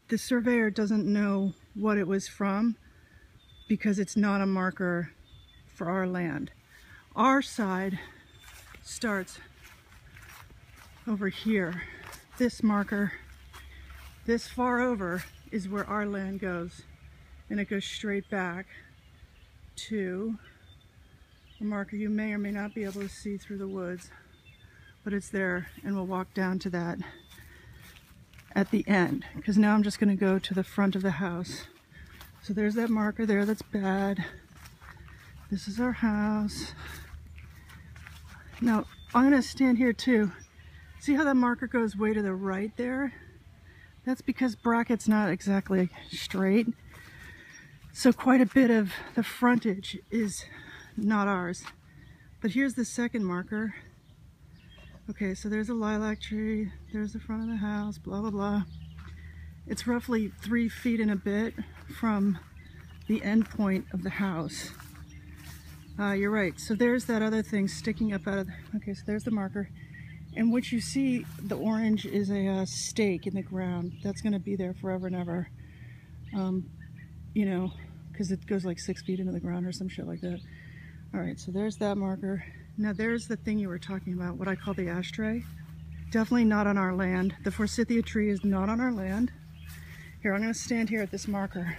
the surveyor doesn't know what it was from because it's not a marker for our land. Our side starts over here. This marker, this far over, is where our land goes, and it goes straight back to a marker you may or may not be able to see through the woods, but it's there, and we'll walk down to that at the end, because now I'm just going to go to the front of the house. So there's that marker there that's bad. This is our house. Now I'm going to stand here too. See how that marker goes way to the right there? That's because bracket's not exactly straight. So quite a bit of the frontage is not ours. But here's the second marker. Okay, so there's a lilac tree, there's the front of the house, blah, blah, blah. It's roughly 3 feet and a bit from the end point of the house. You're right, so there's that other thing sticking up out of the, okay, so there's the marker. And what you see, the orange, is a stake in the ground. That's gonna be there forever and ever. You know, because it goes like 6 feet into the ground or some shit like that. All right, so there's that marker. Now there's the thing you were talking about, what I call the ashtray. Definitely not on our land. The forsythia tree is not on our land. Here, I'm gonna stand here at this marker.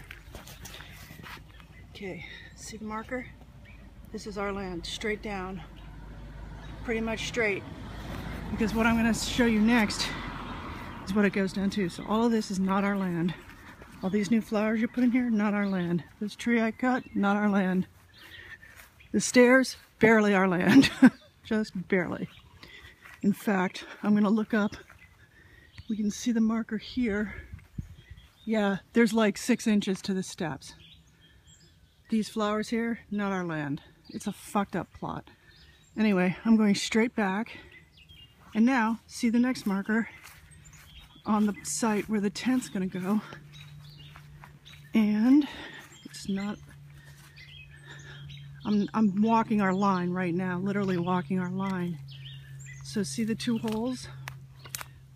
Okay, see the marker? This is our land, straight down. Pretty much straight. Because what I'm gonna show you next is what it goes down to. So all of this is not our land. All these new flowers you put in here, not our land. This tree I cut, not our land. The stairs, barely our land. Just barely. In fact, I'm gonna look up. We can see the marker here. Yeah, there's like 6 inches to the steps. These flowers here, not our land. It's a fucked up plot. Anyway, I'm going straight back. And now, see the next marker on the site where the tent's gonna go. And it's not, I'm walking our line right now, literally walking our line. So see the 2 holes?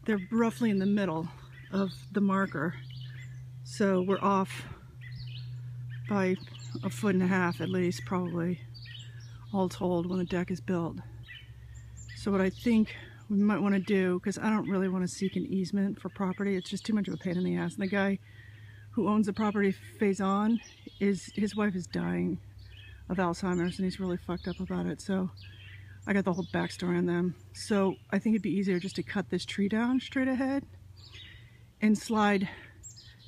They're roughly in the middle of the marker. So we're off by 1.5 feet at least, probably, all told, when the deck is built. So what I think we might want to do, because I don't really want to seek an easement for property, it's just too much of a pain in the ass. And the guy who owns the property, Faison, his wife is dying of Alzheimer's, and he's really fucked up about it. So I got the whole backstory on them. So I think it'd be easier just to cut this tree down straight ahead and slide,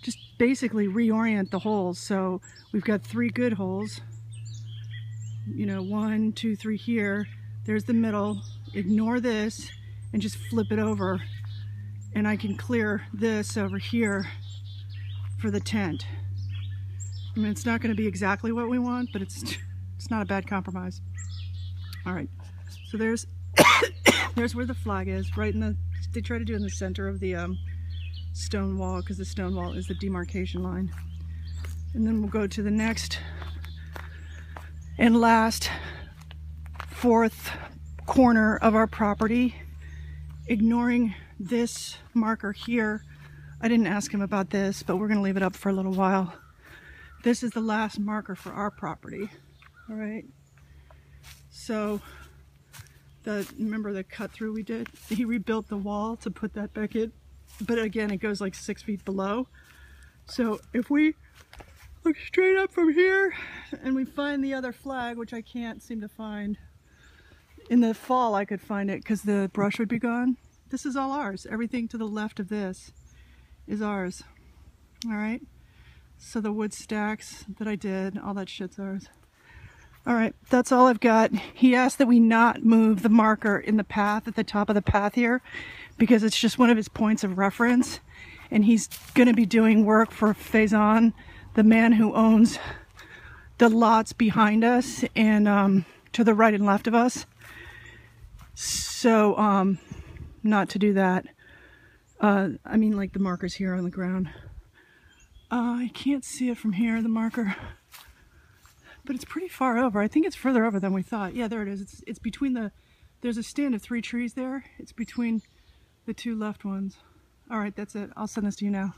just basically reorient the holes. So we've got 3 good holes, you know, 1, 2, 3 here. There's the middle. Ignore this and just flip it over, and I can clear this over here for the tent. I mean, it's not going to be exactly what we want, but it's not a bad compromise. All right, so there's there's where the flag is, right in the, they try to do it in the center of the stone wall, because the stone wall is the demarcation line. And then we'll go to the next and last 4th corner of our property, ignoring this marker here. I didn't ask him about this, but we're going to leave it up for a little while. This is the last marker for our property. All right, so remember the cut through we did? He rebuilt the wall to put that back in, but again, it goes like 6 feet below. So if we look straight up from here and we find the other flag, which I can't seem to find. In the fall I could find it because the brush would be gone. This is all ours. Everything to the left of this is ours. All right, so the wood stacks that I did, all that shit's ours. All right, that's all I've got. He asked that we not move the marker in the path at the top of the path here because it's just one of his points of reference, and he's going to be doing work for Faison, the man who owns the lots behind us and to the right and left of us. So not to do that. I mean, like the markers here on the ground. I can't see it from here, the marker, but it's pretty far over. I think it's further over than we thought. Yeah, there it is. It's between the, there's a stand of 3 trees there. It's between the 2 left ones. All right, that's it. I'll send this to you now.